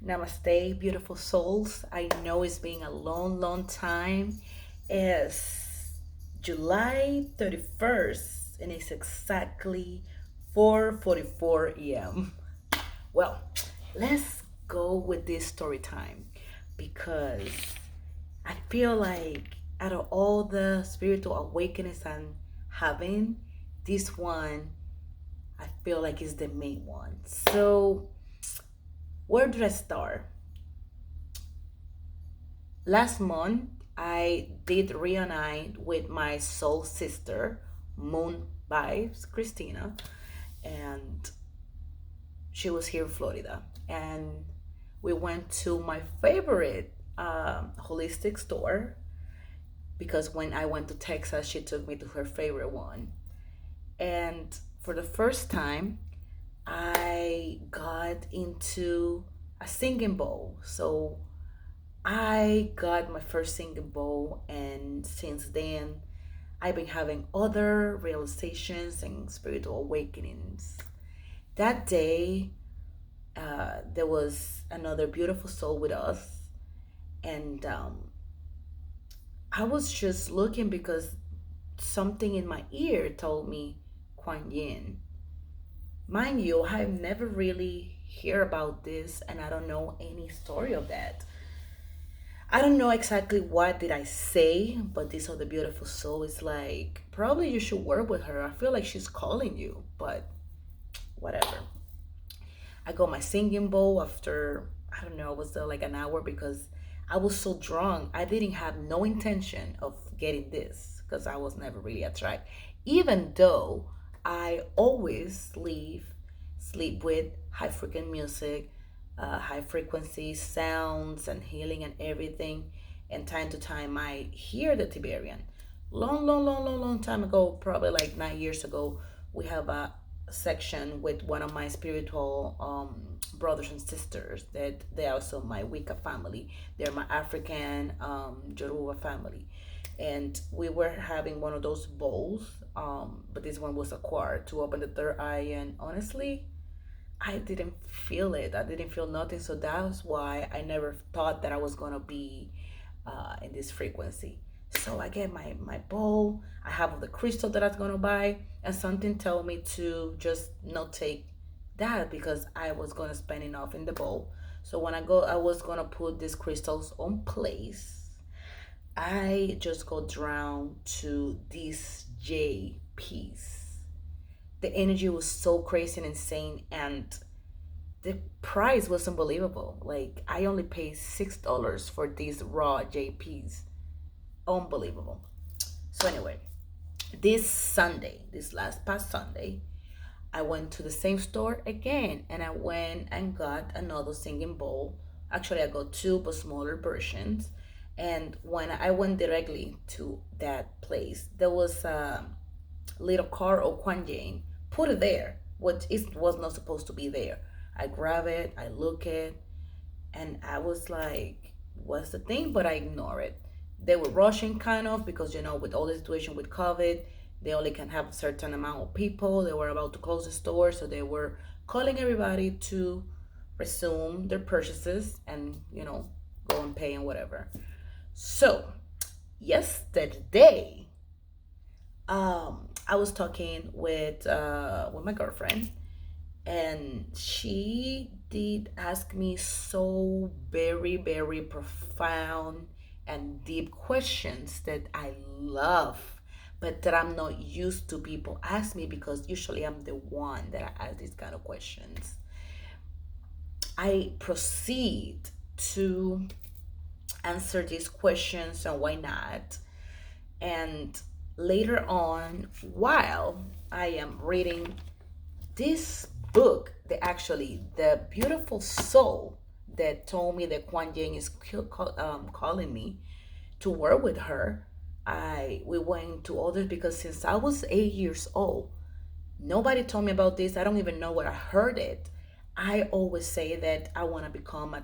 Namaste, beautiful souls. I know it's been a long, long time. It's July 31st and it's exactly 4:44 a.m. Well, let's go with this story time because I feel like out of all the spiritual awakenings I'm having, this one I feel like is the main one. So, where did I start? Last month, I did reunite with my soul sister, Moon Vibes, Christina, and she was here in Florida. And we went to my favorite holistic store because when I went to Texas, she took me to her favorite one. And for the first time, I got into a singing bowl. So I got my first singing bowl, and since then, I've been having other realizations and spiritual awakenings. That day, there was another beautiful soul with us, and I was just looking because something in my ear told me Kuan Yin. Mind you, I've never really heard about this, and I don't know any story of that. I don't know exactly what did I say, but this other beautiful soul is like, probably you should work with her. I feel like she's calling you, but whatever. I got my singing bowl after, I don't know, I was there like an hour because I was so drunk. I didn't have no intention of getting this because I was never really attracted. Even though I always sleep with high frequency music, high frequency sounds and healing and everything. And time to time, I hear the Tiberian. Long, long, long, long, long time ago, probably like 9 years ago, we have a section with one of my spiritual brothers and sisters that they are also my Wicca family. They're my African Yoruba family. And we were having one of those bowls, but this one was acquired to open the third eye. And honestly, I didn't feel it. I didn't feel nothing. So that was why I never thought that I was gonna be in this frequency. So I get my bowl. I have the crystal that I was gonna buy, and something told me to just not take that because I was gonna spend enough in the bowl. So when I was gonna put these crystals on place. I just got drawn to this J piece. The energy was so crazy and insane, and the price was unbelievable. Like I only paid $6 for these raw JPs. Unbelievable. So anyway, this last past Sunday, I went to the same store again and I went and got another singing bowl. Actually, I got two but smaller versions. And when I went directly to that place, there was a little car or Kwan Jane put it there, which it was not supposed to be there. I grab it, I look it, and I was like, what's the thing? But I ignore it. They were rushing kind of because with all the situation with COVID, they only can have a certain amount of people. They were about to close the store, so they were calling everybody to resume their purchases and go and pay and whatever. So yesterday, I was talking with my girlfriend, and she did ask me so very, very profound and deep questions that I love, but that I'm not used to people ask me because usually I'm the one that I ask these kind of questions. I proceed to answer these questions and why not. And later on, while I am reading this book, the beautiful soul that told me that Kuan Yin is calling me to work with her, I we went to others because since I was 8 years old, nobody told me about this. I don't even know where I heard it. I always say that I want to become a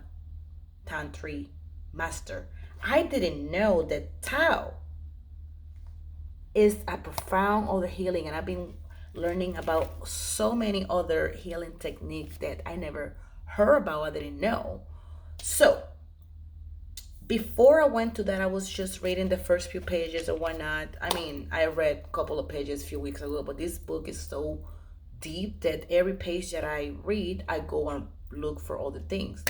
Tantri master. I didn't know that Tao is a profound other healing, and I've been learning about so many other healing techniques that I never heard about, I didn't know. So before I went to that, I was just reading the first few pages or whatnot. I mean, I read a couple of pages a few weeks ago, but this book is so deep that every page that I read, I go and look for all the things.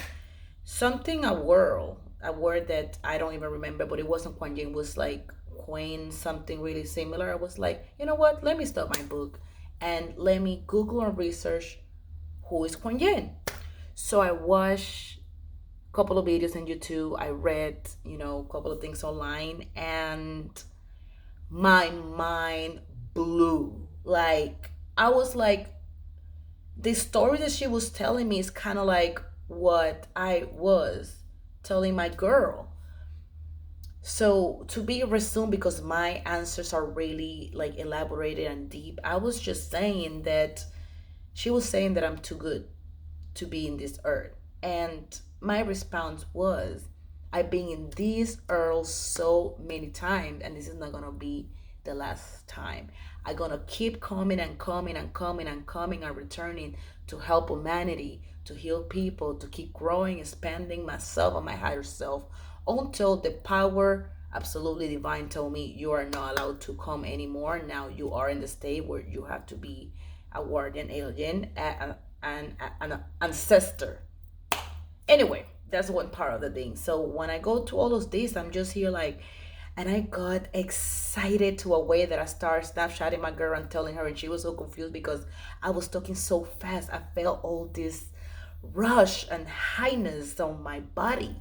Something a word that I don't even remember, but it wasn't Kuan Yin, was like Queen, something really similar. I was like, you know what? Let me stop my book and let me Google and research who is Kuan Yin. So I watched a couple of videos on YouTube. I read, a couple of things online, and my mind blew. Like, I was like, the story that she was telling me is kind of like what I was telling my girl. So to be resumed, because my answers are really like elaborated and deep, I was just saying that she was saying that I'm too good to be in this earth. And my response was, I've been in this earth so many times, and this is not gonna be the last time. I'm gonna keep coming and coming and coming and coming and returning to help humanity, to heal people, to keep growing, expanding myself and my higher self until the power absolutely divine told me you are not allowed to come anymore. Now you are in the state where you have to be a guardian alien, an ancestor. Anyway, that's one part of the thing. So when I go to all of this, I'm just here like, and I got excited to a way that I started snapshotting my girl and telling her, and she was so confused because I was talking so fast. I felt all this rush and highness on my body.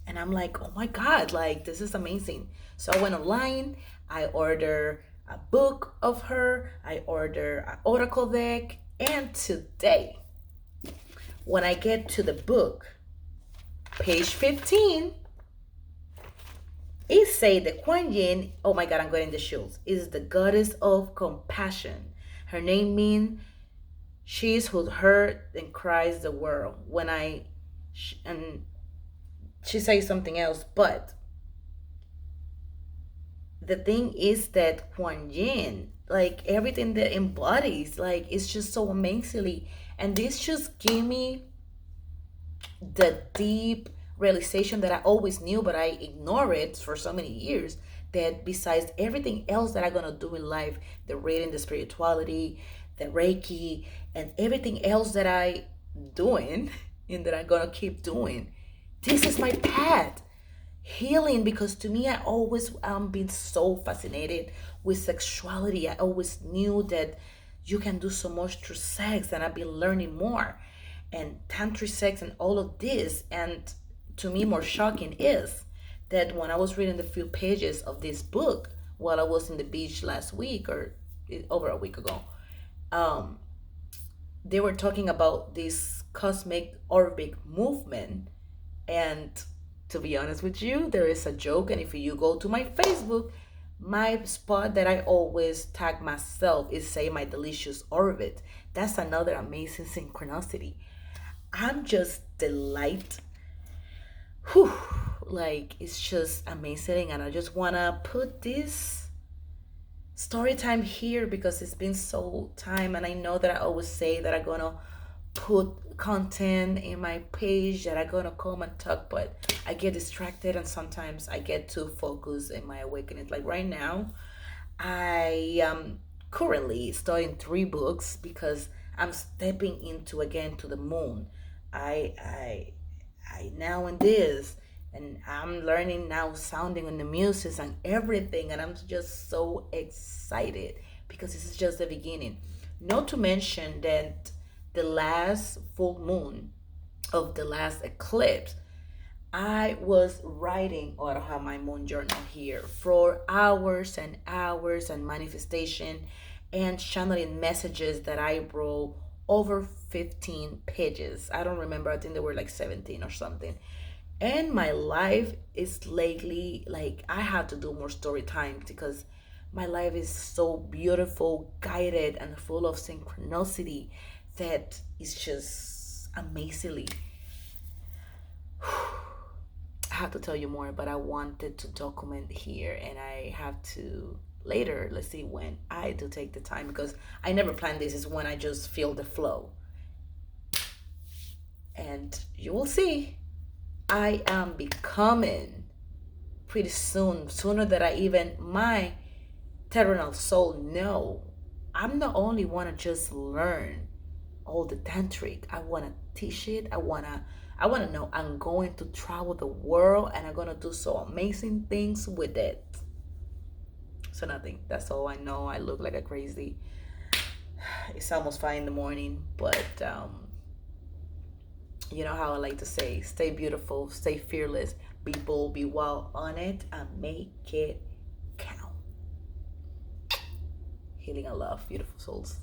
And I'm like, oh my God, like this is amazing. So I went online, I ordered a book of her, I ordered an oracle deck, and today, when I get to the book, page 15, it say that Kuan Yin, oh my God, I'm getting the chills, is the goddess of compassion. Her name means she is who hurt and cries the world. And she says something else, but the thing is that Kuan Yin, like everything that embodies, like it's just so amazingly, and this just gave me the deep realization that I always knew, but I ignored it for so many years. That besides everything else that I'm gonna do in life, the reading, the spirituality, the Reiki, and everything else that I doing and that I'm gonna keep doing, this is my path. Healing, because to me I always been so fascinated with sexuality. I always knew that you can do so much through sex, and I've been learning more and tantric sex and all of this. And to me, more shocking is that when I was reading the few pages of this book while I was in the beach last week, or over a week ago, um, they were talking about this cosmic orbic movement. And to be honest with you, there is a joke. And if you go to my Facebook, my spot that I always tag myself is say my delicious orbit. That's another amazing synchronicity. I'm just delight. Whew, like it's just amazing, and I just wanna put this story time here because it's been so time, and I know that I always say that I'm gonna put content in my page that I'm gonna come and talk, but I get distracted and sometimes I get too focused in my awakening. Like right now, I am currently studying three books because I'm stepping into again to the moon. I I I now in this, and I'm learning now sounding on the music and everything, and I'm just so excited because this is just the beginning. Not to mention that the last full moon of the last eclipse, I was writing, oh, I don't have my moon journal here, for hours and hours and manifestation and channeling messages that I wrote over 15 pages. I don't remember, I think they were like 17 or something. And my life is lately like I have to do more story time because my life is so beautiful, guided, and full of synchronicity that is just amazingly. I have to tell you more, but I wanted to document here, and I have to later. Let's see when I do take the time because I never planned this. Is when I just feel the flow, and And you will see, I am becoming pretty soon, sooner than I even my terrenal soul know. I'm not only want to just learn all the tantric. I want to teach it. I want to know. I'm going to travel the world and I'm going to do so amazing things with it. So nothing. That's all I know. I look like a crazy. It's almost 5 in the morning, but you know how I like to say, stay beautiful, stay fearless, be bold, be wild on it, and make it count. Healing and love, beautiful souls.